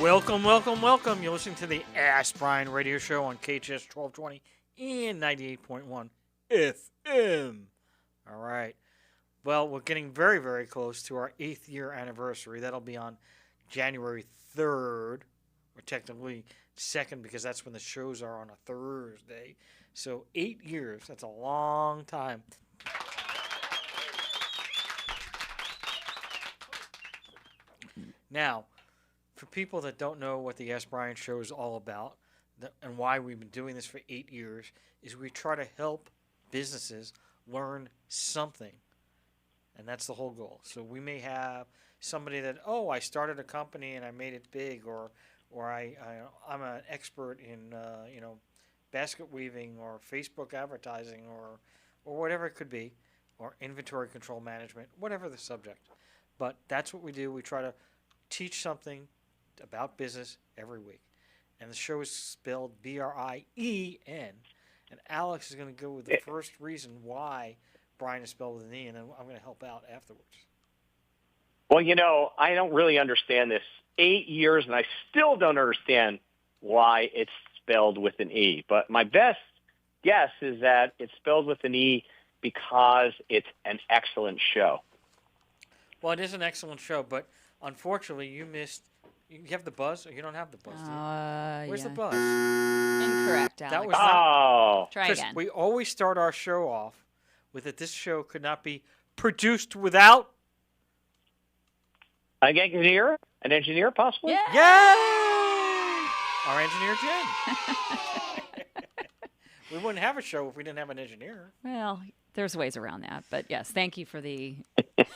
Welcome, welcome, welcome. You're listening to the Ask Brien radio show on KHTS 1220 and 98.1 FM. All right. Well, we're getting very, very close to our 8th year anniversary. That'll be on January 3rd, or technically 2nd because that's when the shows are on a Thursday. So 8 years, that's a long time. Now, for people that don't know what the Ask Brien show is all about and why we've been doing this for 8 years, is we try to help businesses learn something. And that's the whole goal. So we may have somebody that, I started a company and I made it big, or I'm an expert in basket weaving or Facebook advertising or whatever it could be, or inventory control management, whatever the subject. But that's what we do. We try to teach something about business every week. And the show is spelled Brien. And Alex is going to go with the first reason why Brien is spelled with an E, and then I'm going to help out afterwards. Well, I don't really understand this. 8 years, and I still don't understand why it's spelled with an E. But my best guess is that it's spelled with an E because it's an excellent show. Well, it is an excellent show, but unfortunately, you missed. You have the buzz, or you don't have the buzz, do you? Where's the buzz? Incorrect, Alex. That was not. Try again. We always start our show off with that this show could not be produced without an engineer, possibly? Yeah. Yay! Our engineer, Jen. We wouldn't have a show if we didn't have an engineer. Well, there's ways around that, but yes, thank you for the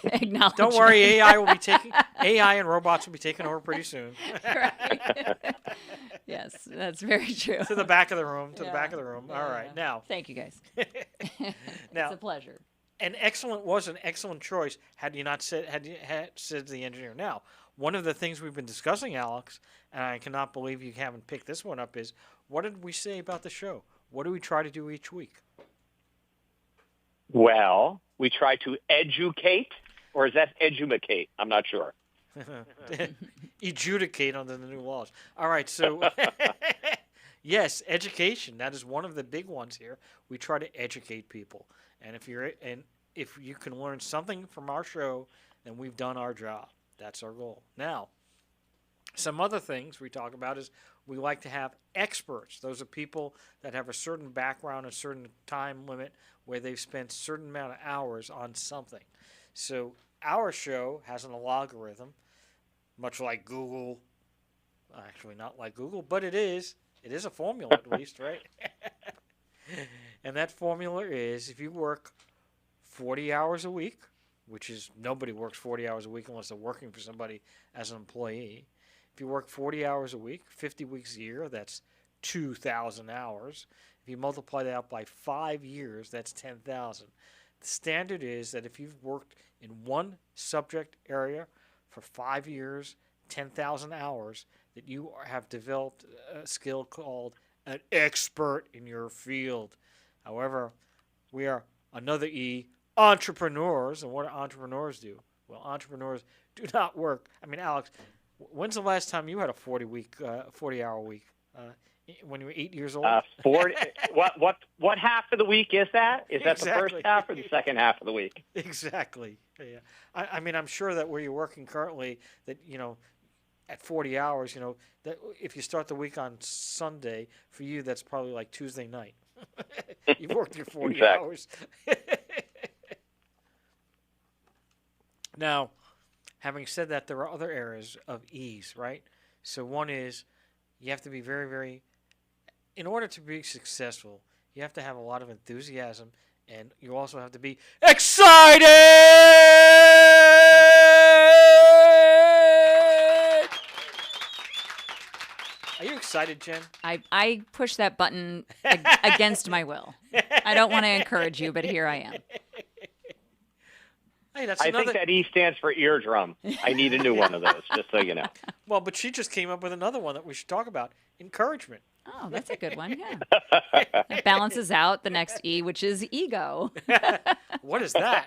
acknowledgement. Don't worry, AI and robots will be taking over pretty soon. Right. Yes, that's very true. To the back of the room. All right, now. Thank you, guys. Now, it's a pleasure. Was an excellent choice had you said the engineer. Now, one of the things we've been discussing, Alex, and I cannot believe you haven't picked this one up, is what did we say about the show? What do we try to do each week? Well, we try to educate, or is that edumacate? I'm not sure. Adjudicate under the new laws. All right, so yes, education. That is one of the big ones here. We try to educate people, and if you can learn something from our show, then we've done our job. That's our goal. Now, some other things we talk about is we like to have experts. Those are people that have a certain background, a certain time limit, where they've spent a certain amount of hours on something. So our show has an algorithm, much like Google. Actually, not like Google, but it is. It is a formula, at least, right? And that formula is if you work 40 hours a week, which is nobody works 40 hours a week unless they're working for somebody as an employee. If you work 40 hours a week, 50 weeks a year, that's 2,000 hours. If you multiply that out by 5 years, that's 10,000. The standard is that if you've worked in one subject area for 5 years, 10,000 hours, that you have developed a skill called an expert in your field. However, we are another E, entrepreneurs. And what do entrepreneurs do? Well, entrepreneurs do not work. I mean, Alex, when's the last time you had a 40-hour week? When you were 8 years old? 40. What half of the week is that? Is that Exactly. the first half or the second half of the week? Exactly. Yeah. I mean, I'm sure that where you're working currently, that at 40 hours, that if you start the week on Sunday, for you that's probably like Tuesday night. You've worked your 40 Exactly. hours. Now, having said that, there are other areas of ease, right? So one is you have to be very, very, in order to be successful, you have to have a lot of enthusiasm, and you also have to be excited! Are you excited, Jen? I pushed that button against my will. I don't want to encourage you, but here I am. Hey, that's I another. think that E stands for eardrum. I need a new one of those, just so you know. Well, but she just came up with another one that we should talk about: encouragement. Oh, that's a good one. Yeah. It balances out the next E, which is ego. What is that?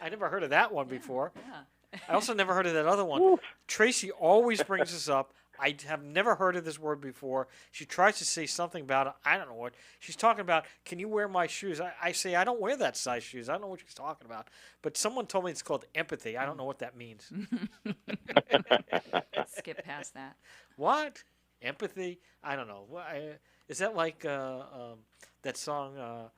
I never heard of that one before. Yeah. I also never heard of that other one. Oof. Tracy always brings this up. I have never heard of this word before. She tries to say something about it. I don't know what. She's talking about, can you wear my shoes? I say, I don't wear that size shoes. I don't know what she's talking about. But someone told me it's called empathy. I don't know what that means. Skip past that. What? Empathy? I don't know. Is that like that song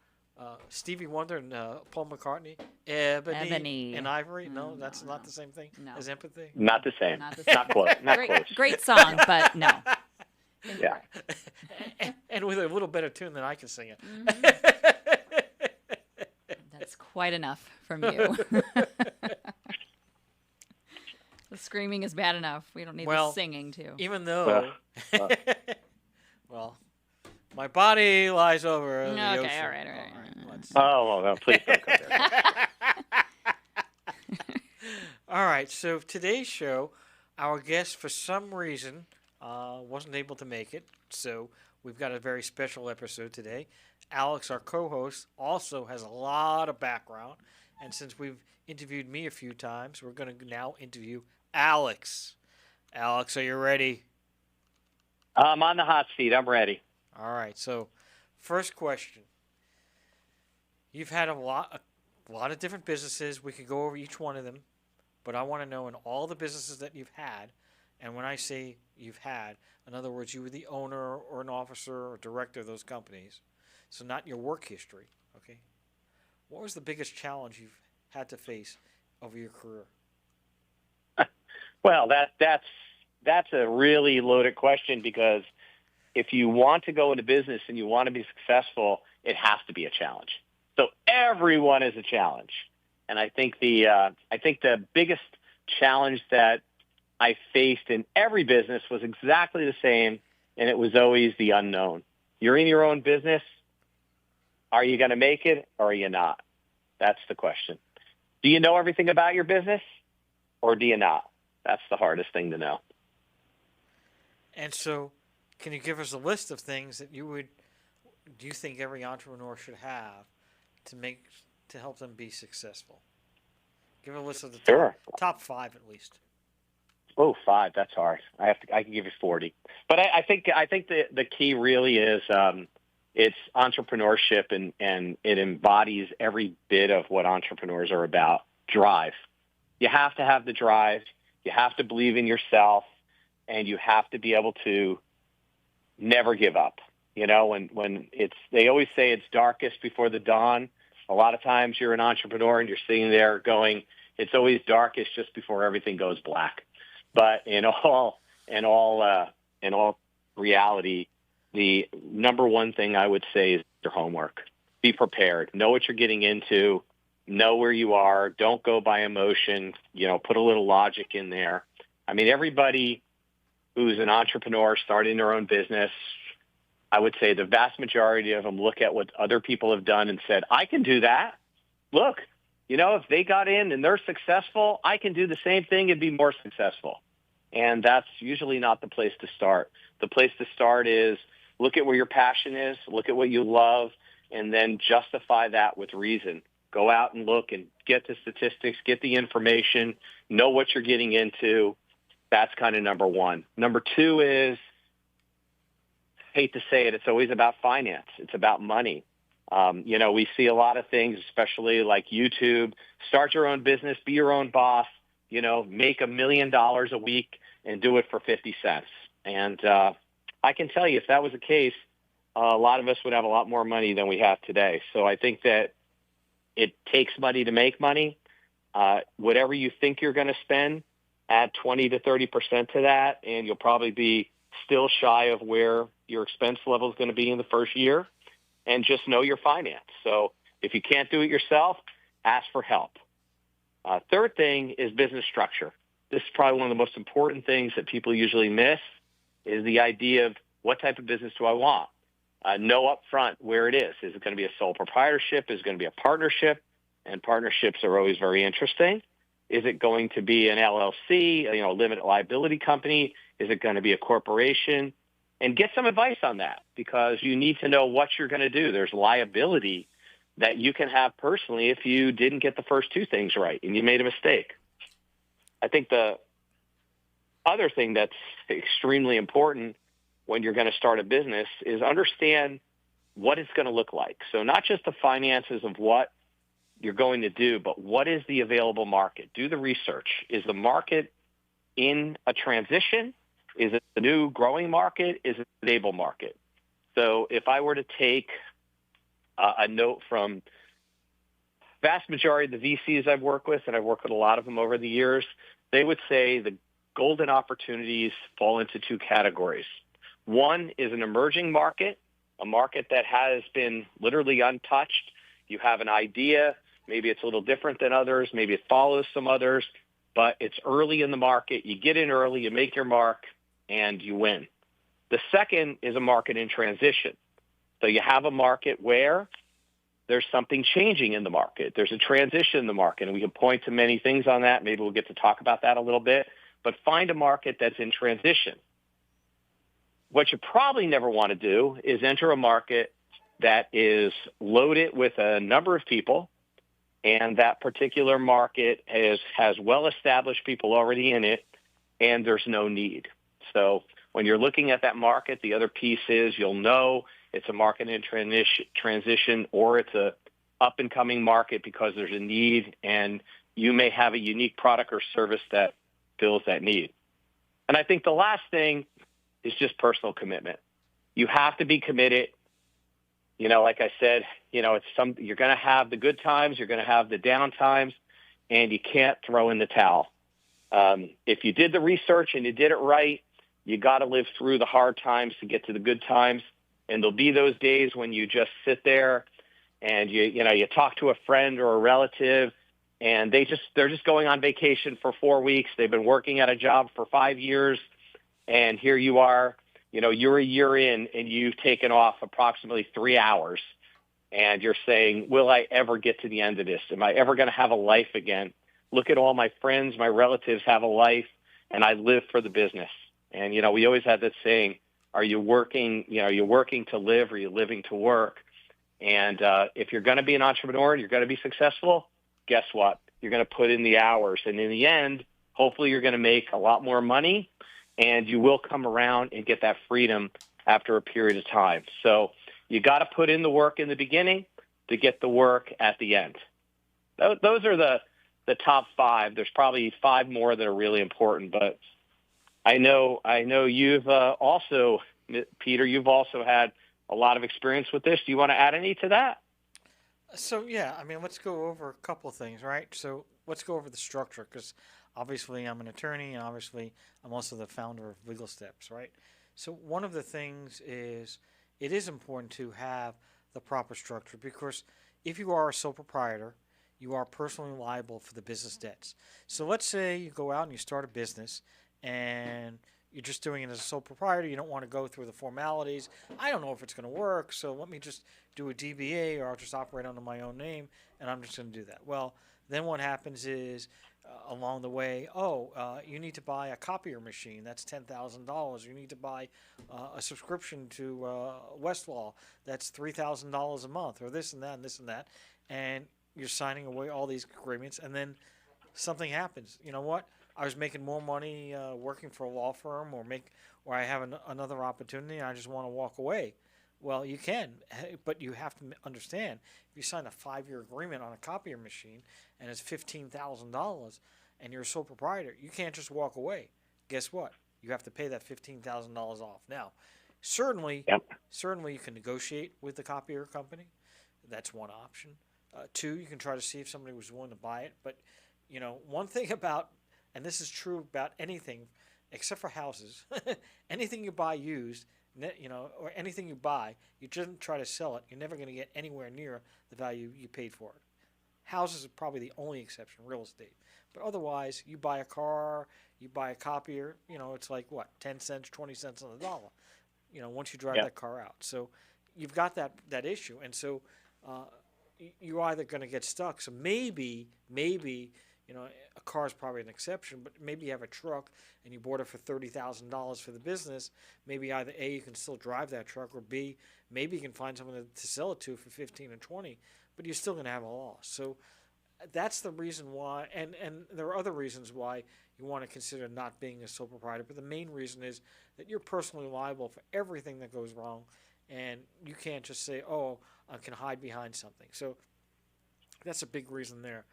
Stevie Wonder and Paul McCartney? Ebony and Ivory? No, that's not the same thing as empathy? Not the same. Not the same. Not close. Not close. Great song, but no. Yeah. And with a little better tune than I can sing it. That's quite enough from you. The screaming is bad enough. We don't need the singing, too. Even though, well, my body lies over the ocean. Okay, all right. Oh, well, no, please don't go there. All right, so today's show, our guest, for some reason, wasn't able to make it, so we've got a very special episode today. Alex, our co-host, also has a lot of background, and since we've interviewed me a few times, we're going to now interview Alex. Alex, are you ready? I'm on the hot seat. I'm ready. All right, so first question. You've had a lot of different businesses. We could go over each one of them, but I want to know in all the businesses that you've had, and when I say you've had, in other words, you were the owner or an officer or director of those companies, so not your work history, okay? What was the biggest challenge you've had to face over your career? Well, that's a really loaded question, because if you want to go into business and you want to be successful, it has to be a challenge. So everyone is a challenge. And I think the biggest challenge that I faced in every business was exactly the same, and it was always the unknown. You're in your own business. Are you going to make it, or are you not? That's the question. Do you know everything about your business, or do you not? That's the hardest thing to know. And so, can you give us a list of things that do you think every entrepreneur should have to help them be successful? Give a list of the top 5 at least. Oh, 5. That's hard. I can give you 40. But I think the key really is it's entrepreneurship, and it embodies every bit of what entrepreneurs are about. Drive. You have to have the drive. You have to believe in yourself, and you have to be able to never give up. You know, when they always say it's darkest before the dawn. A lot of times you're an entrepreneur and you're sitting there going, it's always darkest just before everything goes black. But in all reality, the number one thing I would say is your homework. Be prepared. Know what you're getting into. Know where you are. Don't go by emotion. You know, put a little logic in there. I mean, everybody who's an entrepreneur starting their own business, I would say the vast majority of them look at what other people have done and said, I can do that. Look, you know, if they got in and they're successful, I can do the same thing and be more successful. And that's usually not the place to start. The place to start is look at where your passion is, look at what you love, and then justify that with reason. Go out and look and get the statistics, get the information, know what you're getting into. That's kind of number one. Number 2 is, hate to say it, it's always about finance. It's about money. You know, we see a lot of things, especially like YouTube. Start your own business, be your own boss, you know, make $1 million a week and do it for 50 cents. And I can tell you, if that was the case, a lot of us would have a lot more money than we have today. So I think that it takes money to make money. Whatever you think you're going to spend, add 20 to 30% to that, and you'll probably be still shy of where your expense level is going to be in the first year. And just know your finance. So if you can't do it yourself, ask for help. Third thing is business structure. This is probably one of the most important things that people usually miss, is the idea of what type of business do I want? Know up front where it is. Is it going to be a sole proprietorship? Is it going to be a partnership? And partnerships are always very interesting. Is it going to be an LLC, you know, limited liability company? Is it going to be a corporation? And get some advice on that, because you need to know what you're going to do. There's liability that you can have personally if you didn't get the first 2 things right and you made a mistake. I think the other thing that's extremely important when you're going to start a business is understand what it's going to look like. So not just the finances of what you're going to do, but what is the available market? Do the research. Is the market in a transition? Is it a new growing market? Is it a stable market? So if I were to take a note from vast majority of the VCs I've worked with, and I've worked with a lot of them over the years, they would say the golden opportunities fall into two categories. One is an emerging market, a market that has been literally untouched. You have an idea. Maybe it's a little different than others. Maybe it follows some others, but it's early in the market. You get in early, you make your mark, and you win. The second is a market in transition. So you have a market where there's something changing in the market. There's a transition in the market, and we can point to many things on that. Maybe we'll get to talk about that a little bit. But find a market that's in transition. What you probably never want to do is enter a market that is loaded with a number of people, and that particular market has well-established people already in it, and there's no need. So when you're looking at that market, the other piece is you'll know it's a market in transition or it's a up-and-coming market because there's a need, and you may have a unique product or service that fills that need. And I think the last thing is just personal commitment. You have to be committed. You know, like I said, you're going to have the good times, you're going to have the down times, and you can't throw in the towel. If you did the research and you did it right, you got to live through the hard times to get to the good times. And there'll be those days when you just sit there and you talk to a friend or a relative, and they're just going on vacation for 4 weeks. They've been working at a job for 5 years, and here you are. You're a year in, and you've taken off approximately 3 hours, and you're saying, will I ever get to the end of this? Am I ever going to have a life again? Look at all my friends, my relatives have a life, and I live for the business. And, we always have this saying, are you working, you're working to live, or are you living to work? And if you're going to be an entrepreneur and you're going to be successful, guess what? You're going to put in the hours. And in the end, hopefully you're going to make a lot more money, and you will come around and get that freedom after a period of time. So you got to put in the work in the beginning to get the work at the end. Those are the top 5. There's probably 5 more that are really important, but I know you've also, Peter, you've also had a lot of experience with this. Do you want to add any to that? So, yeah, let's go over a couple of things, right? So let's go over the structure, because obviously I'm an attorney, and obviously I'm also the founder of Legal Steps, right? So one of the things is it is important to have the proper structure, because if you are a sole proprietor, you are personally liable for the business debts. So let's say you go out and you start a business, and you're just doing it as a sole proprietor. You don't want to go through the formalities. I don't know if it's going to work, so let me just do a DBA, or I'll just operate under my own name, and I'm just going to do that. Well, then what happens is along the way, you need to buy a copier machine. That's $10,000. You need to buy a subscription to Westlaw. That's $3,000 a month, or this and that and this and that. And you're signing away all these agreements, and then something happens. You know what? I was making more money working for a law firm, or I have another opportunity, and I just want to walk away. Well, you can, but you have to understand, if you sign a 5-year agreement on a copier machine and it's $15,000 and you're a sole proprietor, you can't just walk away. Guess what? You have to pay that $15,000 off. Now, certainly you can negotiate with the copier company. That's one option. 2, you can try to see if somebody was willing to buy it. But, one thing about, and this is true about anything except for houses, anything you buy used, or anything you buy, you shouldn't try to sell it. You're never going to get anywhere near the value you paid for it. Houses are probably the only exception, real estate. But otherwise, you buy a car, you buy a copier, it's like, 10 cents, 20 cents on the dollar, once you drive that car out. So you've got that issue. And so you're either going to get stuck. So maybe, a car is probably an exception, but maybe you have a truck and you bought it for $30,000 for the business. Maybe either A, you can still drive that truck, or B, maybe you can find someone to sell it to for 15 or 20, but you're still going to have a loss. So that's the reason why, and there are other reasons why you want to consider not being a sole proprietor. But the main reason is that you're personally liable for everything that goes wrong, and you can't just say, "Oh, I can hide behind something." So that's a big reason there.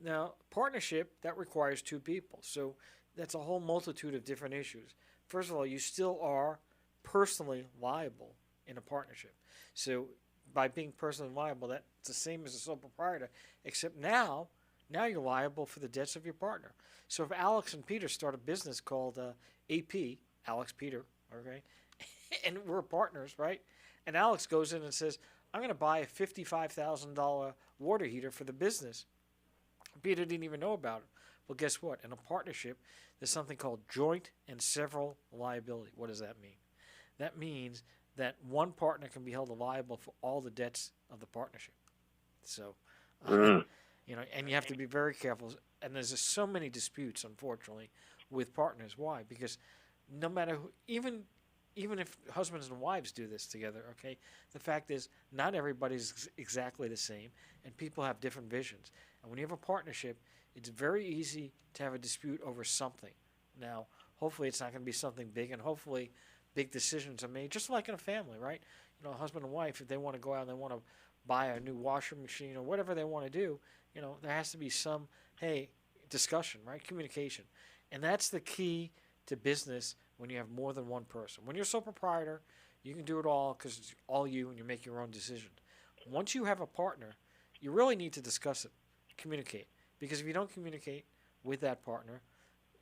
Now, partnership, that requires two people. So that's a whole multitude of different issues. First of all, you still are personally liable in a partnership. So by being personally liable, that's the same as a sole proprietor, except now you're liable for the debts of your partner. So if Alex and Peter start a business called AP, Alex Peter, okay, and we're partners, right? And Alex goes in and says, I'm going to buy a $55,000 water heater for the business. Peter didn't even know about it. Well, guess what? In a partnership, there's something called joint and several liability. What does that mean? That means that one partner can be held liable for all the debts of the partnership. So, Mm. and you have to be very careful. And there's just so many disputes, unfortunately, with partners. Why? Because no matter who, even if husbands and wives do this together, okay, the fact is not everybody's exactly the same, and people have different visions. And when you have a partnership, it's very easy to have a dispute over something. Now, hopefully it's not going to be something big, and hopefully big decisions are made, just like in a family, right? Husband and wife, if they want to go out and they want to buy a new washing machine or whatever they want to do, there has to be some, hey, discussion, right? Communication. And that's the key to business when you have more than one person. When you're a sole proprietor, you can do it all because it's all you and you make your own decisions. Once you have a partner, you really need to discuss it, communicate. Because if you don't communicate with that partner,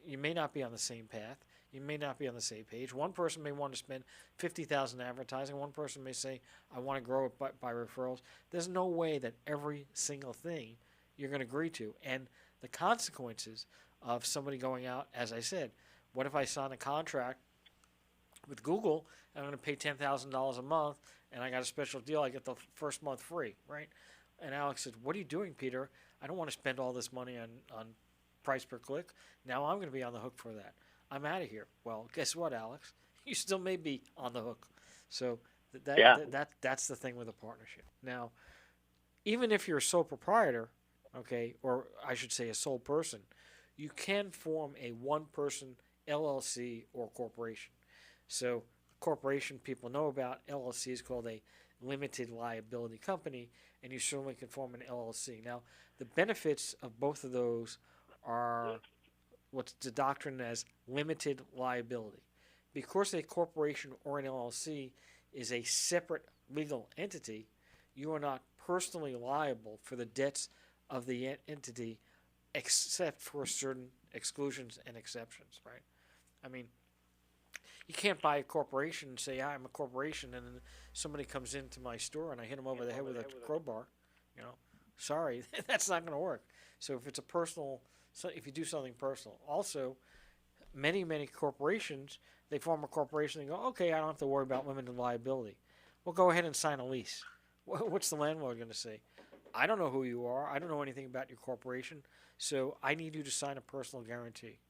you may not be on the same path. You may not be on the same page. One person may want to spend $50,000 advertising. One person may say, I want to grow it by referrals. There's no way that every single thing you're going to agree to. And the consequences of somebody going out, as I said, what if I sign a contract with Google and I'm going to pay $10,000 a month and I got a special deal, I get the first month free, right? And Alex said, what are you doing, Peter? I don't want to spend all this money on price per click. Now I'm going to be on the hook for that. I'm out of here. Well, guess what, Alex? You still may be on the hook. So that's the thing with a partnership. Now, even if you're a sole proprietor, okay, or I should say a sole person, you can form a one-person LLC or corporation. So corporation people know about. LLC is called a limited liability company, and you certainly can form an LLC. Now, the benefits of both of those are what's the doctrine as limited liability. Because a corporation or an LLC is a separate legal entity, you are not personally liable for the debts of the entity except for certain exclusions and exceptions, right? I mean, you can't buy a corporation and say, I'm a corporation, and then somebody comes into my store and I hit them over the head with a crowbar. Sorry, that's not going to work. So if it's a personal, if you do something personal. Also, many corporations, they form a corporation and go, okay, I don't have to worry about limited liability. Well, go ahead and sign a lease. What's the landlord going to say? I don't know who you are. I don't know anything about your corporation, so I need you to sign a personal guarantee.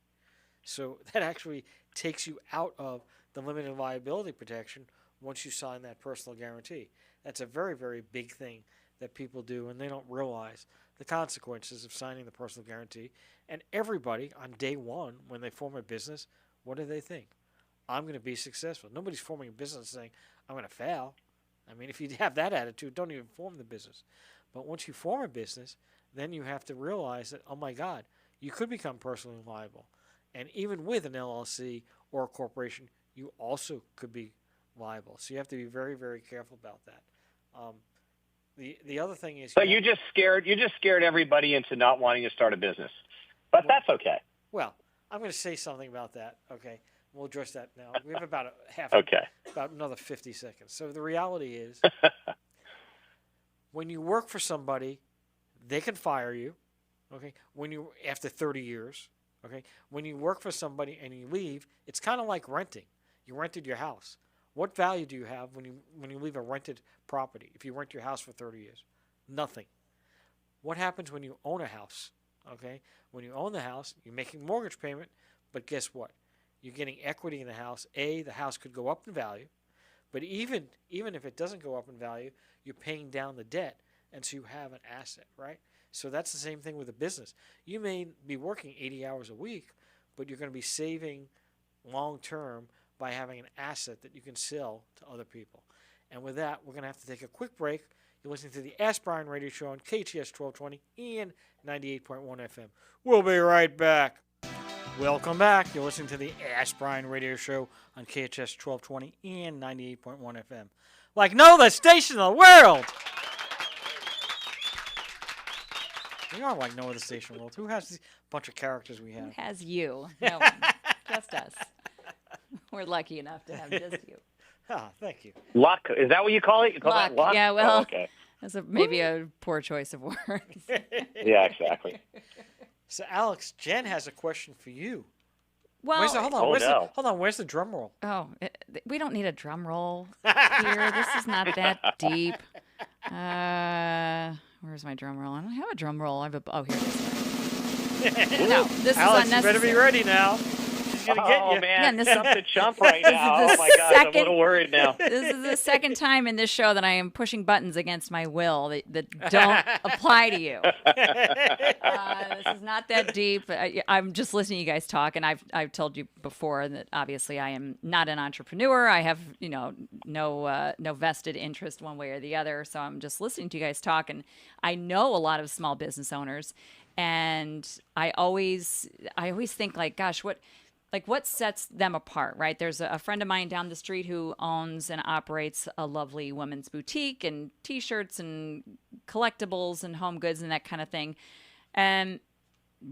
So that actually takes you out of the limited liability protection once you sign that personal guarantee. That's a very, very big thing that people do, and they don't realize the consequences of signing the personal guarantee. And everybody on day one, when they form a business, what do they think? I'm going to be successful. Nobody's forming a business saying, I'm going to fail. I mean, if you have that attitude, don't even form the business. But once you form a business, then you have to realize that, oh my God, you could become personally liable. And even with an LLC or a corporation, you also could be liable. So you have to be very, very careful about that. The other thing is, So you just scared everybody into not wanting to start a business, but that's okay. Well, I'm going to say something about that. Okay, we'll address that now. We have about about another 50 seconds. So the reality is, when you work for somebody, they can fire you. Okay, after 30 years. Okay, when you work for somebody and you leave, it's kind of like renting. You rented your house. What value do you have when you leave a rented property? If you rent your house for 30 years, nothing. What happens when you own a house? Okay, when you own the house, you're making mortgage payment, but guess what? You're getting equity in the house. The house could go up in value, but even if it doesn't go up in value, you're paying down the debt, and so you have an asset, right? So that's the same thing with a business. You may be working 80 hours a week, but you're going to be saving long term by having an asset that you can sell to other people. And with that, we're going to have to take a quick break. You're listening to the Ask Brien radio show on KHTS 1220 and 98.1 FM. We'll be right back. Welcome back. You're listening to the Ask Brien radio show on KHTS 1220 and 98.1 FM. Like no other station in the world! We are like no other station in the world. Who has this bunch of characters we have? Who has you? No one. Just us. We're lucky enough to have just you. Ah, thank you. Luck. Is that what you call it? You call Luck. that luck? Yeah, well, Oh, okay. that's maybe a poor choice of words. Yeah, exactly. So, Alex, Jen has a question for you. Well, Hold on. Where's the drum roll? Oh, we don't need a drum roll here. This is not that deep. Where's my drum roll? I don't have a drum roll. Here it is. No, this Alex, is unnecessary. you better be ready now. She's going to get you. Man, Again, this jump to chump right now. is Oh, the my gosh, I'm a second- little worried now. This is the second time in this show that I am pushing buttons against my will that don't apply to you. This is not that deep. I'm just listening to you guys talk, and I've told you before that obviously I am not an entrepreneur. I have no vested interest one way or the other. So I'm just listening to you guys talk, and I know a lot of small business owners, and I always think like, gosh, what sets them apart, right? There's a friend of mine down the street who owns and operates a lovely women's boutique and T-shirts and collectibles and home goods and that kind of thing. And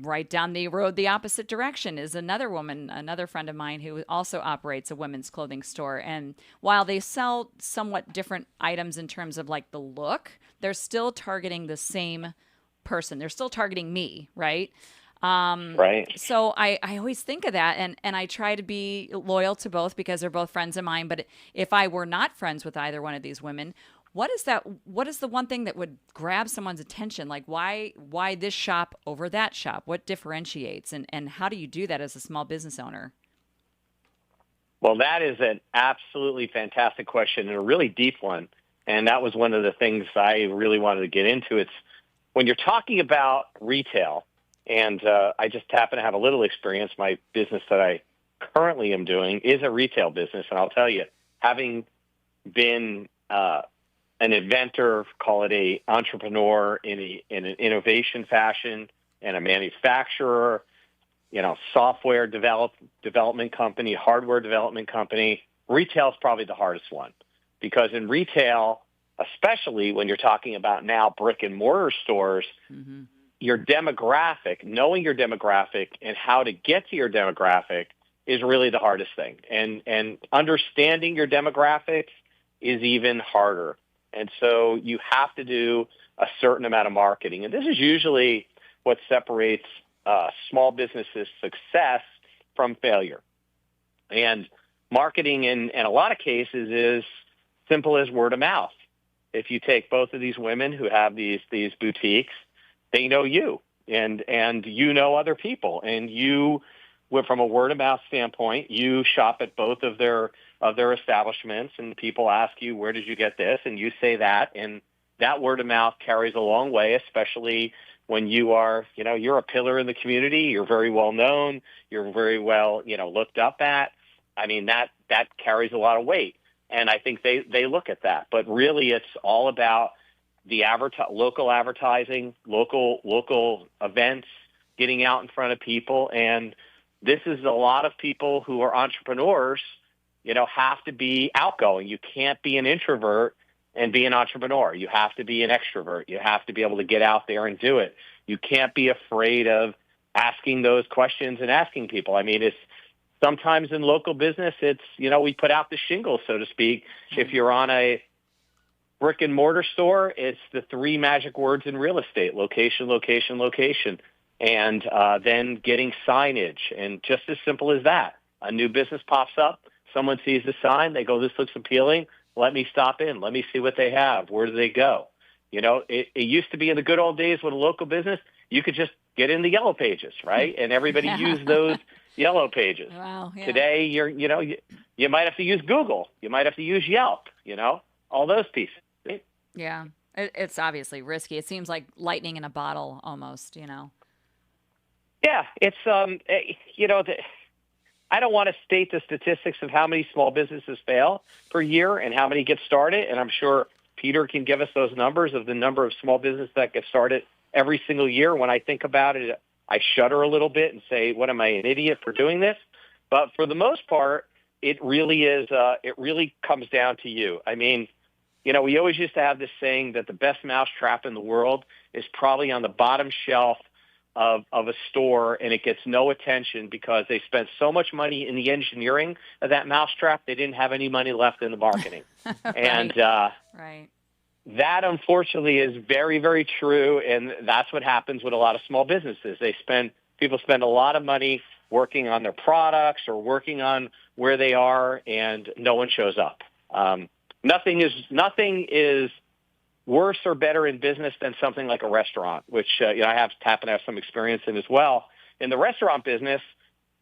right down the road, the opposite direction, is another woman, another friend of mine who also operates a women's clothing store. And while they sell somewhat different items in terms of like the look, they're still targeting the same person. They're still targeting me, right? Right. So I always think of that, and I try to be loyal to both because they're both friends of mine. But if I were not friends with either one of these women, what is the one thing that would grab someone's attention? Like why this shop over that shop? What differentiates, and how do you do that as a small business owner? Well, that is an absolutely fantastic question and a really deep one. And that was one of the things I really wanted to get into. It's when you're talking about retail, and I just happen to have a little experience. My business that I currently am doing is a retail business. And I'll tell you, having been an inventor, call it a entrepreneur in an innovation fashion, and a manufacturer, software development company, hardware development company, retail is probably the hardest one. Because in retail, especially when you're talking about now brick and mortar stores, mm-hmm. Your demographic, knowing your demographic and how to get to your demographic is really the hardest thing. And understanding your demographics is even harder. And so you have to do a certain amount of marketing. And this is usually what separates small businesses' success from failure. And marketing in a lot of cases is simple as word of mouth. If you take both of these women who have these boutiques, they know you, and you know other people, and you, from a word of mouth standpoint, you shop at both of their establishments, and people ask you, where did you get this? And you say that, and that word of mouth carries a long way, especially when you are, you're a pillar in the community, you're very well known, you're very well, looked up at. I mean, that carries a lot of weight, and I think they look at that. But really, it's all about the local advertising, local events, getting out in front of people. And this is a lot of people who are entrepreneurs, have to be outgoing. You can't be an introvert and be an entrepreneur. You have to be an extrovert. You have to be able to get out there and do it. You can't be afraid of asking those questions and asking people. I mean, it's sometimes in local business, it's, we put out the shingles, so to speak. If you're on a brick and mortar store, it's the three magic words in real estate: location, location, location. And then getting signage. And just as simple as that. A new business pops up. Someone sees the sign. They go, this looks appealing. Let me stop in. Let me see what they have. Where do they go? It used to be in the good old days with a local business, you could just get in the yellow pages, right? And everybody used those yellow pages. Wow, yeah. Today, you might have to use Google. You might have to use Yelp, all those pieces. Yeah, it's obviously risky. It seems like lightning in a bottle almost, Yeah, it's I don't want to state the statistics of how many small businesses fail per year and how many get started, and I'm sure Peter can give us those numbers of the number of small businesses that get started every single year. When I think about it, I shudder a little bit and say, "What am I, an idiot for doing this?" But for the most part, it really is. It really comes down to you. I mean, we always used to have this saying that the best mousetrap in the world is probably on the bottom shelf of a store, and it gets no attention because they spent so much money in the engineering of that mousetrap, they didn't have any money left in the marketing. Right. And Right. that, unfortunately, is very, very true, and that's what happens with a lot of small businesses. People spend a lot of money working on their products or working on where they are, and no one shows up. Nothing is worse or better in business than something like a restaurant, which I happen to have some experience in as well. In the restaurant business,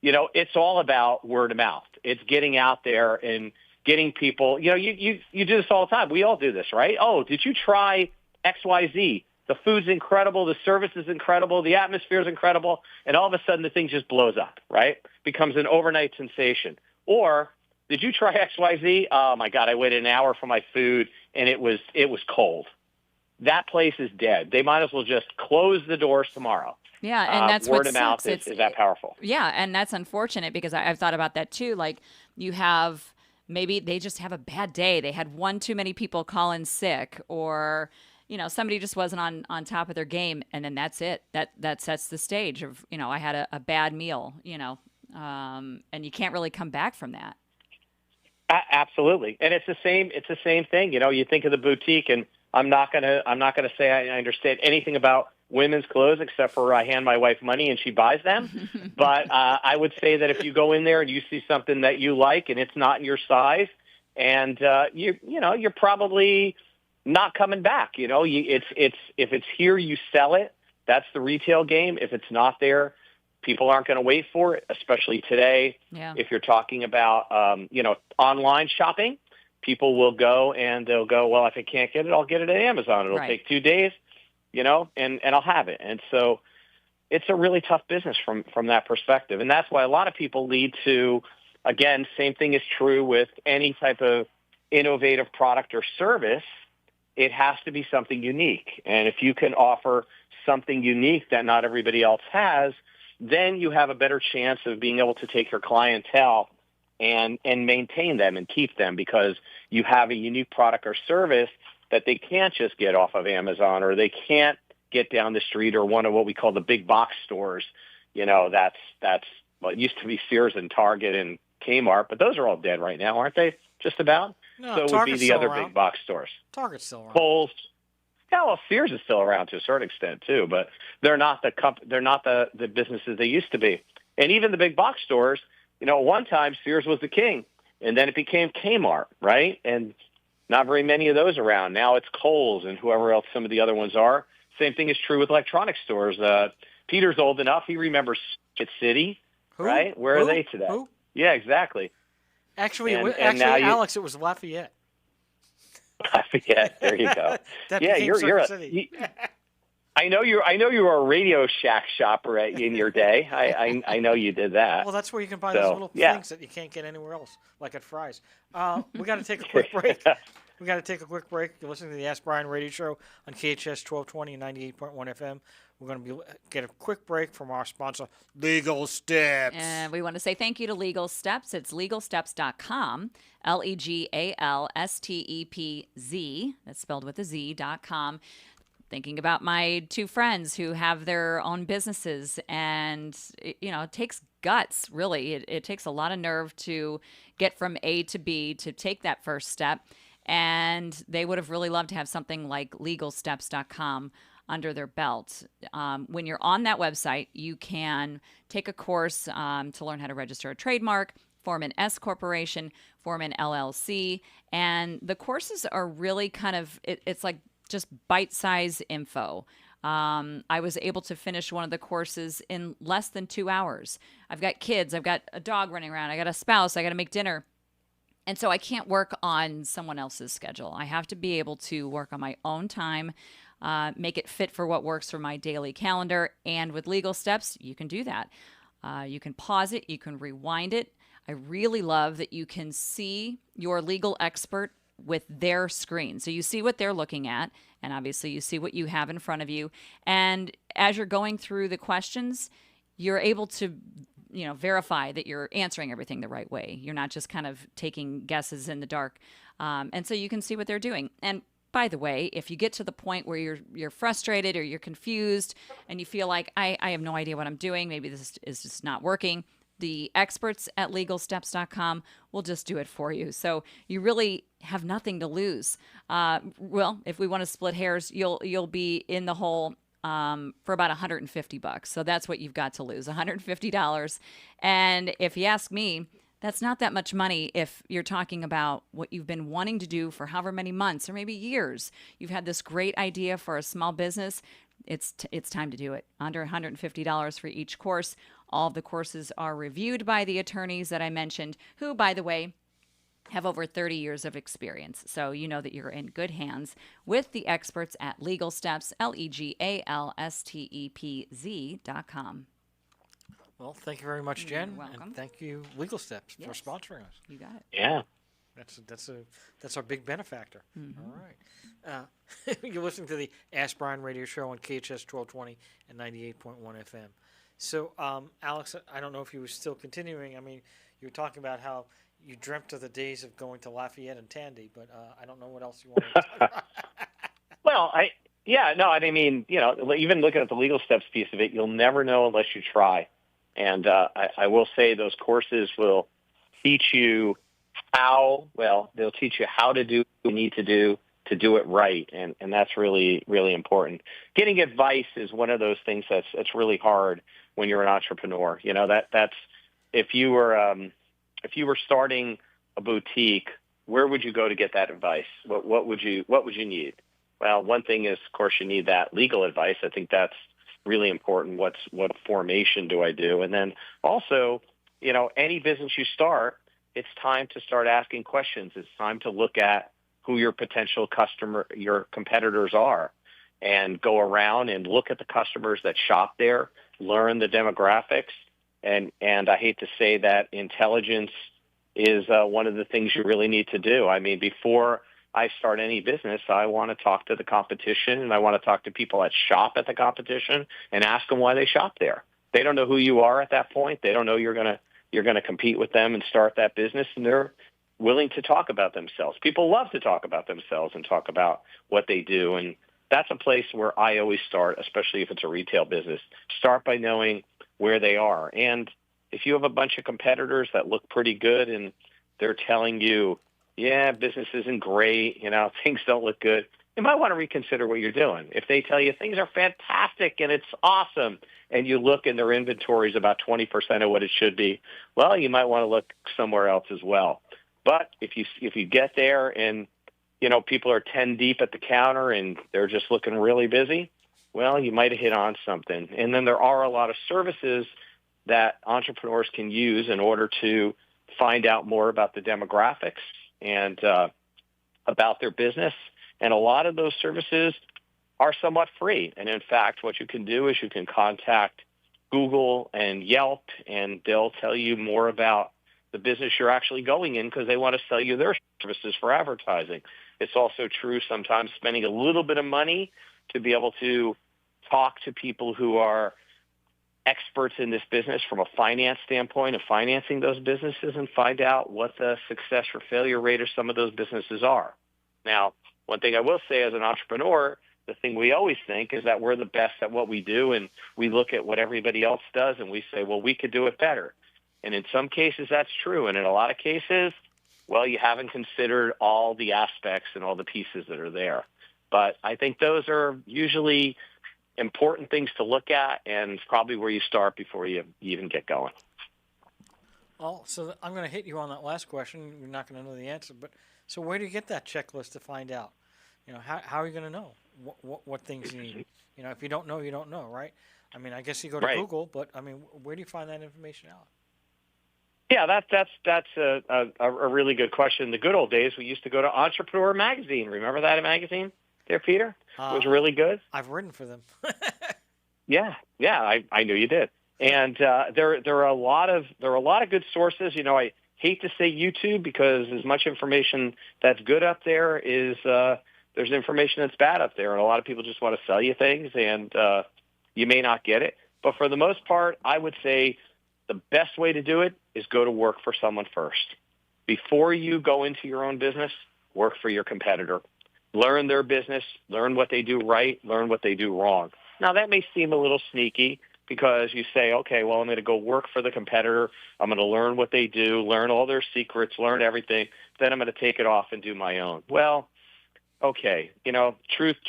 it's all about word of mouth. It's getting out there and getting people. You do this all the time. We all do this, right? Oh, did you try XYZ? The food's incredible. The service is incredible. The atmosphere is incredible. And all of a sudden, the thing just blows up, right? Becomes an overnight sensation. Or, did you try XYZ? Oh, my God, I waited an hour for my food, and it was cold. That place is dead. They might as well just close the doors tomorrow. Yeah, and that's word what of mouth sucks. is that powerful. Yeah, and that's unfortunate because I've thought about that too. Like you have maybe they just have a bad day. They had one too many people call in sick, or somebody just wasn't on top of their game, and then that's it. That sets the stage of I had a bad meal. And you can't really come back from that. Absolutely, and it's the same thing. You think of the boutique, and I'm not gonna say I understand anything about women's clothes except for I hand my wife money and she buys them. But I would say that if you go in there and you see something that you like and it's not in your size, and you're probably not coming back. If it's here, you sell it. That's the retail game. If it's not there, people aren't going to wait for it, especially today. Yeah. If you're talking about online shopping. People will go and they'll go, well, if I can't get it, I'll get it at Amazon. It'll take 2 days, and I'll have it. And so it's a really tough business from that perspective. And that's why a lot of people lead to, again, same thing is true with any type of innovative product or service. It has to be something unique. And if you can offer something unique that not everybody else has, then you have a better chance of being able to take your clientele and maintain them and keep them because you have a unique product or service that they can't just get off of Amazon or they can't get down the street or one of what we call the big box stores. That's well, it used to be Sears and Target and Kmart, but those are all dead right now, aren't they? Just about. No, so it would be the other big box stores. Target's still around. Kohl's. Yeah, well, Sears is still around to a certain extent too, but they're not the businesses they used to be. And even the big box stores. At one time, Sears was the king, and then it became Kmart, right? And not very many of those around. Now it's Kohl's and whoever else some of the other ones are. Same thing is true with electronic stores. Peter's old enough. He remembers Circuit City, right? Where are they today? Who? Yeah, exactly. Actually, Alex, it was Lafayette. Lafayette, there you go. You're City. I know you were a Radio Shack shopper in your day. I know you did that. Well, that's where you can buy those little things that you can't get anywhere else, like at Fry's. We got to take a quick break. You're listening to the Ask Brien radio show on KHTS 1220 and 98.1 FM. We're going to get a quick break from our sponsor, Legal Steps. And we want to say thank you to Legal Steps. It's legalsteps.com, LegalStepz. That's spelled with a Z.com. Thinking about my two friends who have their own businesses, and it takes guts, really. It takes a lot of nerve to get from A to B, to take that first step, and they would have really loved to have something like legalsteps.com under their belt. When you're on that website, you can take a course to learn how to register a trademark, form an S corporation, form an LLC, and the courses are really kind of, it's like just bite-size info. I was able to finish one of the courses in less than 2 hours. I've got kids. I've got a dog running around. I got a spouse. I got to make dinner. And so I can't work on someone else's schedule. I have to be able to work on my own time. make it fit for what works for my daily calendar. And with Legal Steps, you can do that. You can pause it, you can rewind it. I really love that you can see your legal expert with their screen. So you see what they're looking at, and obviously you see what you have in front of you. And as you're going through the questions, you're able to verify that you're answering everything the right way. You're not just kind of taking guesses in the dark. And so you can see what they're doing. And by the way, if you get to the point where you're frustrated or you're confused and you feel like I have no idea what I'm doing, maybe this is just not working, the experts at legalsteps.com will just do it for you. So you really have nothing to lose. Well, if we want to split hairs, you'll be in the hole for about $150. So that's what you've got to lose, $150. And if you ask me, that's not that much money if you're talking about what you've been wanting to do for however many months or maybe years. You've had this great idea for a small business. It's time to do it. Under $150 for each course. All of the courses are reviewed by the attorneys that I mentioned, who, by the way, have over 30 years of experience. So you know that you're in good hands with the experts at Legal Steps, LegalStepz.com. Well, thank you very much, Jen. You're welcome. And thank you, Legal Steps, Yes. for sponsoring us. You got it. Yeah. That's our big benefactor. All right. You're listening to the Ask Brien radio show on KHTS 1220 and 98.1 FM. So, Alex, I don't know if you were still continuing. I mean, you were talking about how you dreamt of the days of going to Lafayette and Tandy, but I don't know what else you want to talk about. Well, even looking at the Legal Steps piece of it, you'll never know unless you try. And I will say those courses will teach you they'll teach you how to do what you need to do it right. And that's really, really important. Getting advice is one of those things that's really hard when you're an entrepreneur. That's if you were starting a boutique, where would you go to get that advice? What would you need? Well, one thing is, of course, you need that legal advice. I think that's really important. What formation do I do? And then also, any business you start, it's time to start asking questions. It's time to look at who your potential your competitors are, and go around and look at the customers that shop there, learn the demographics. And I hate to say that intelligence is one of the things you really need to do. I mean, before I start any business, I want to talk to the competition, and I want to talk to people that shop at the competition and ask them why they shop there. They don't know who you are at that point. They don't know you're going to compete with them and start that business, and they're willing to talk about themselves. People love to talk about themselves and talk about what they do, and that's a place where I always start, especially if it's a retail business. Start by knowing where they are. And if you have a bunch of competitors that look pretty good and they're telling you, yeah, business isn't great, things don't look good, you might want to reconsider what you're doing. If they tell you things are fantastic and it's awesome, and you look and their inventory is about 20% of what it should be, well, you might want to look somewhere else as well. But if you get there and people are 10 deep at the counter and they're just looking really busy, well, you might have hit on something. And then there are a lot of services that entrepreneurs can use in order to find out more about the demographics and about their business. And a lot of those services are somewhat free. And in fact, what you can do is you can contact Google and Yelp, and they'll tell you more about the business you're actually going in because they want to sell you their services for advertising. It's also true sometimes spending a little bit of money to be able to talk to people who are experts in this business from a finance standpoint of financing those businesses, and find out what the success or failure rate of some of those businesses are. Now, one thing I will say as an entrepreneur, the thing we always think is that we're the best at what we do, and we look at what everybody else does and we say, well, we could do it better. And in some cases that's true, and in a lot of cases, well, you haven't considered all the aspects and all the pieces that are there. But I think those are usually important things to look at, and it's probably where you start before you even get going. Well, so I'm going to hit you on that last question. You're not going to know the answer, but so where do you get that checklist to find out? How are you going to know what things you need? If you don't know, you don't know, right? I mean, I guess you go to Google, but I mean, where do you find that information out? Yeah, that's a really good question. In the good old days, we used to go to Entrepreneur Magazine. Remember that magazine? there, Peter? It was really good. I've written for them. Yeah, I knew you did. And there are a lot of good sources. You know, I hate to say YouTube because as much information that's good up there is there's information that's bad up there, and a lot of people just want to sell you things, and you may not get it. But for the most part, I would say the best way to do it is go to work for someone first. Before you go into your own business, work for your competitor. Learn their business, learn what they do right, learn what they do wrong. Now, that may seem a little sneaky because you say, okay, well, I'm going to go work for the competitor. I'm going to learn what they do, learn all their secrets, learn everything. Then I'm going to take it off and do my own. Well, okay, you know,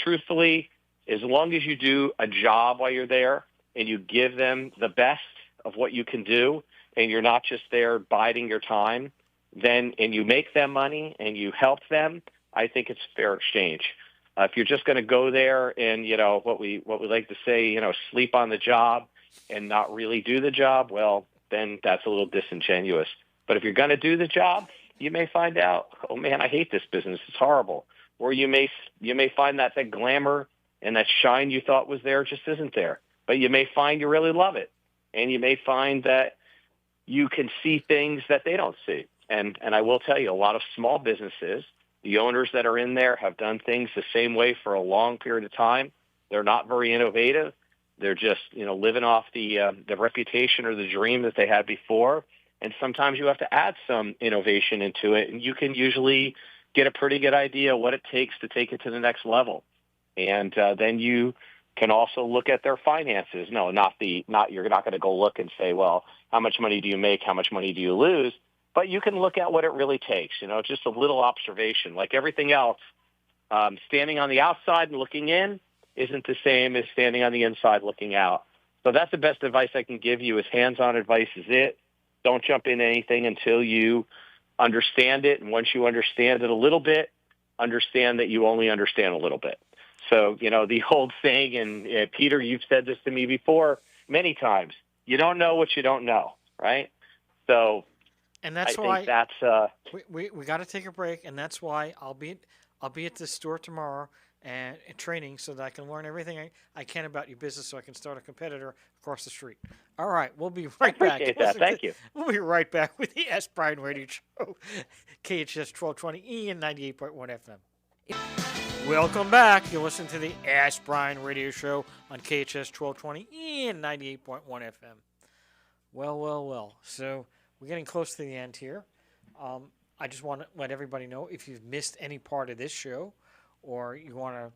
truthfully, as long as you do a job while you're there and you give them the best of what you can do and you're not just there biding your time, then and you make them money and you help them, I think it's fair exchange. If you're just going to go there and, you know, what we like to say, you know, sleep on the job and not really do the job, well, then that's a little disingenuous. But if you're going to do the job, you may find out, oh man, I hate this business. It's horrible. Or you may find that glamour and that shine you thought was there just isn't there. But you may find you really love it. And you may find that you can see things that they don't see. And I will tell you, a lot of small businesses, the owners that are in there have done things the same way for a long period of time. They're not very innovative. They're just, you know, living off the reputation or the dream that they had before. And sometimes you have to add some innovation into it, and you can usually get a pretty good idea what it takes to take it to the next level. And then you can also look at their finances. No, you're not going to go look and say, well, how much money do you make? How much money do you lose? But you can look at what it really takes, you know, just a little observation. Like everything else, standing on the outside and looking in isn't the same as standing on the inside looking out. So that's the best advice I can give you is hands-on advice is it. Don't jump into anything until you understand it. And once you understand it a little bit, understand that you only understand a little bit. So, you know, the old saying, and Peter, you've said this to me before many times, you don't know what you don't know, right? So and that's I think that's we got to take a break, and that's why I'll be at the store tomorrow and training so that I can learn everything I can about your business, so I can start a competitor across the street. All right, we'll be right back. Appreciate that. Thank you. We'll be right back with the Ask Brien Radio Show, KHTS 1220 and 98.1 FM. Welcome back. You're listening to the Ask Brien Radio Show on KHTS 1220 and 98.1 FM. Well. So we're getting close to the end here. I just want to let everybody know if you've missed any part of this show or you want to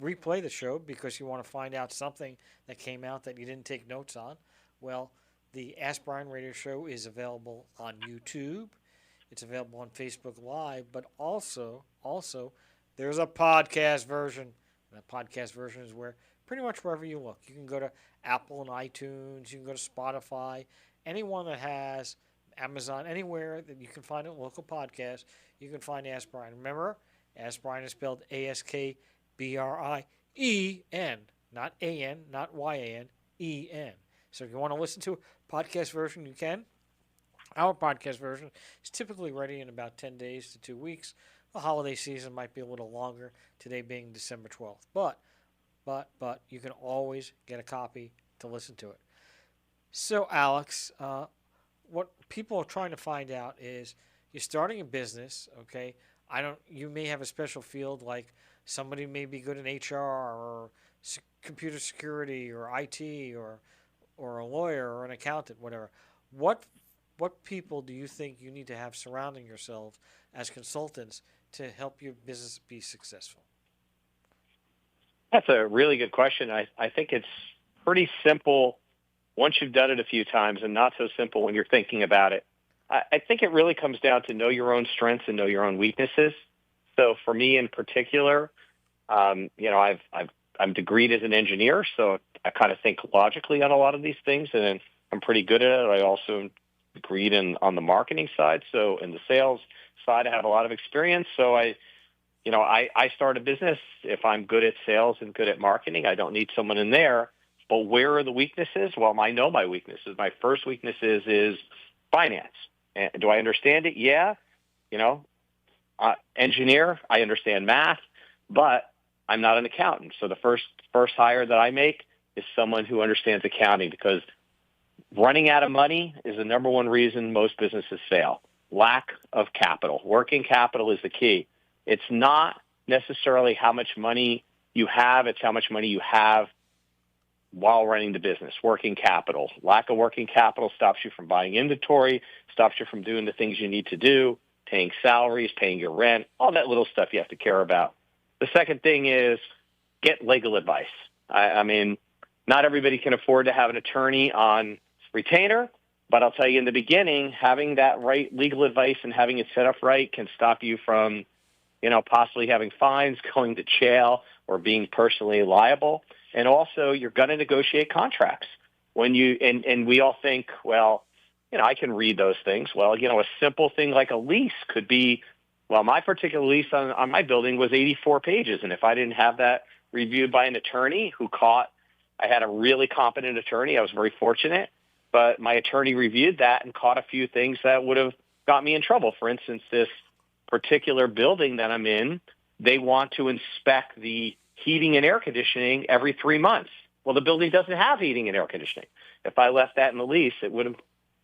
replay the show because you want to find out something that came out that you didn't take notes on, well, the Ask Brien Radio Show is available on YouTube. It's available on Facebook Live, but also there's a podcast version. And the podcast version is where pretty much wherever you look. You can go to Apple and iTunes. You can go to Spotify. Anyone that has Amazon, anywhere that you can find a local podcast, you can find Ask Brien. Remember, Ask Brien is spelled ASKBRIEN, not AN, not YAN, EN. So if you want to listen to a podcast version, you can. Our podcast version is typically ready in about 10 days to 2 weeks. The holiday season might be a little longer, today being December 12th. But you can always get a copy to listen to it. So, Alex, what people are trying to find out is you're starting a business, okay? You may have a special field like somebody may be good in HR or computer security or IT or a lawyer or an accountant, whatever. What people do you think you need to have surrounding yourselves as consultants to help your business be successful? That's a really good question. I think it's pretty simple once you've done it a few times and not so simple when you're thinking about it. I think it really comes down to know your own strengths and know your own weaknesses. So for me in particular, I'm degreed as an engineer, so I kind of think logically on a lot of these things, and I'm pretty good at it. I also am degreed on the marketing side, so in the sales side, I have a lot of experience. So I start a business if I'm good at sales and good at marketing. I don't need someone in there. But where are the weaknesses? Well, I know my weaknesses. My first weakness is finance. And do I understand it? Yeah. Engineer, I understand math. but I'm not an accountant. So the first hire that I make is someone who understands accounting, because running out of money is the number one reason most businesses fail. Lack of capital. Working capital is the key. It's not necessarily how much money you have, it's how much money you have while running the business. Working capital. Lack of working capital stops you from buying inventory, stops you from doing the things you need to do, paying salaries, paying your rent, all that little stuff you have to care about. The second thing is get legal advice. I mean, not everybody can afford to have an attorney on retainer, but I'll tell you in the beginning, having that right legal advice and having it set up right can stop you from, possibly having fines, going to jail, or being personally liable. And also, you're going to negotiate contracts. When and we all think, well, I can read those things. Well, a simple thing like a lease could be, well, my particular lease on my building was 84 pages. And if I didn't have that reviewed by an attorney I had a really competent attorney. I was very fortunate. But my attorney reviewed that and caught a few things that would have got me in trouble. For instance, this particular building that I'm in, they want to inspect the heating and air conditioning every 3 months. Well, the building doesn't have heating and air conditioning. If I left that in the lease, it would have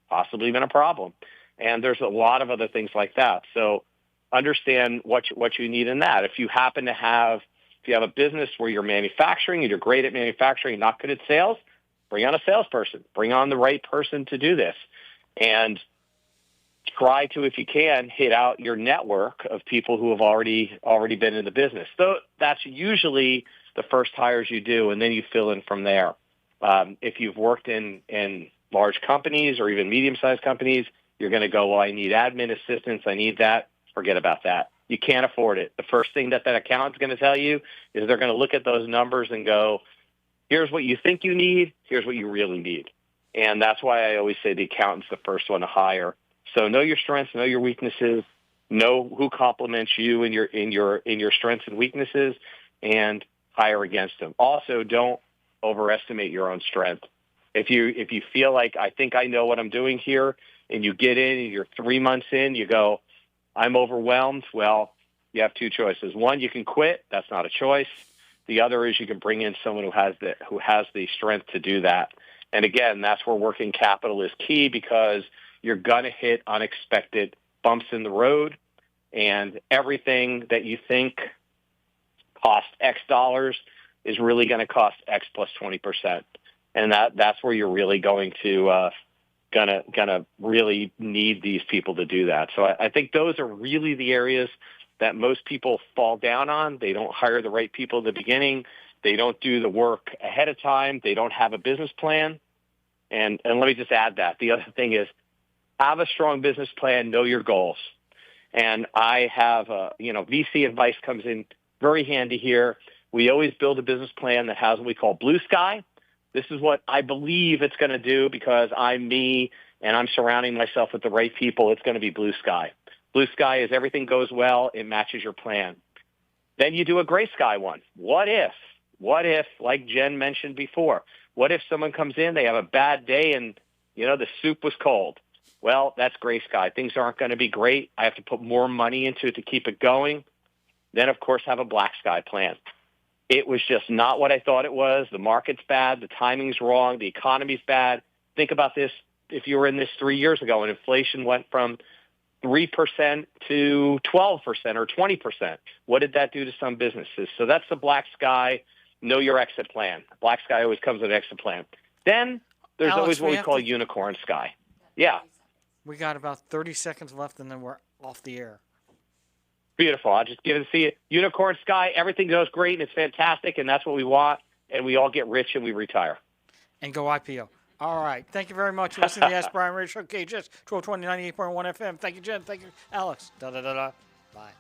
possibly been a problem. And there's a lot of other things like that. So understand what you need in that. If you have a business where you're manufacturing and you're great at manufacturing, not good at sales, bring on a salesperson. Bring on the right person to do this. And try to, if you can, hit out your network of people who have already been in the business. So that's usually the first hires you do, and then you fill in from there. If you've worked in large companies or even medium-sized companies, you're going to go, well, I need admin assistance. I need that. Forget about that. You can't afford it. The first thing that accountant's going to tell you is they're going to look at those numbers and go, here's what you think you need. Here's what you really need. And that's why I always say the accountant's the first one to hire. So know your strengths, know your weaknesses, know who complements you in your strengths and weaknesses, and hire against them. Also, don't overestimate your own strength. If you feel like, I think I know what I'm doing here, and you get in and you're 3 months in, you go, I'm overwhelmed. Well, you have two choices. One, you can quit. That's not a choice. The other is you can bring in someone who has the strength to do that. And again, that's where working capital is key, because you're going to hit unexpected bumps in the road, and everything that you think cost X dollars is really going to cost X plus 20%. And that's where you're really going to gonna really need these people to do that. So I think those are really the areas that most people fall down on. They don't hire the right people at the beginning. They don't do the work ahead of time. They don't have a business plan. And let me just add that. The other thing is, have a strong business plan, know your goals. And I have, VC advice comes in very handy here. We always build a business plan that has what we call blue sky. This is what I believe it's going to do because I'm me and I'm surrounding myself with the right people. It's going to be blue sky. Blue sky is everything goes well, it matches your plan. Then you do a gray sky one. What if, like Jen mentioned before, what if someone comes in, they have a bad day and, the soup was cold? Well, that's gray sky. Things aren't going to be great. I have to put more money into it to keep it going. Then, of course, have a black sky plan. It was just not what I thought it was. The market's bad. The timing's wrong. The economy's bad. Think about this. If you were in this 3 years ago and inflation went from 3% to 12% or 20%, what did that do to some businesses? So that's the black sky. Know your exit plan. Black sky always comes with an exit plan. Then there's Alex, always what we call unicorn sky. Yeah. We got about 30 seconds left, and then we're off the air. Beautiful. I'll just give it to you. Unicorn sky, everything goes great, and it's fantastic, and that's what we want, and we all get rich and we retire. And go IPO. All right. Thank you very much for listening to the Ask Brien Radio Show, KHTS 1220 98.1 FM. Thank you, Jen. Thank you, Alex. Bye.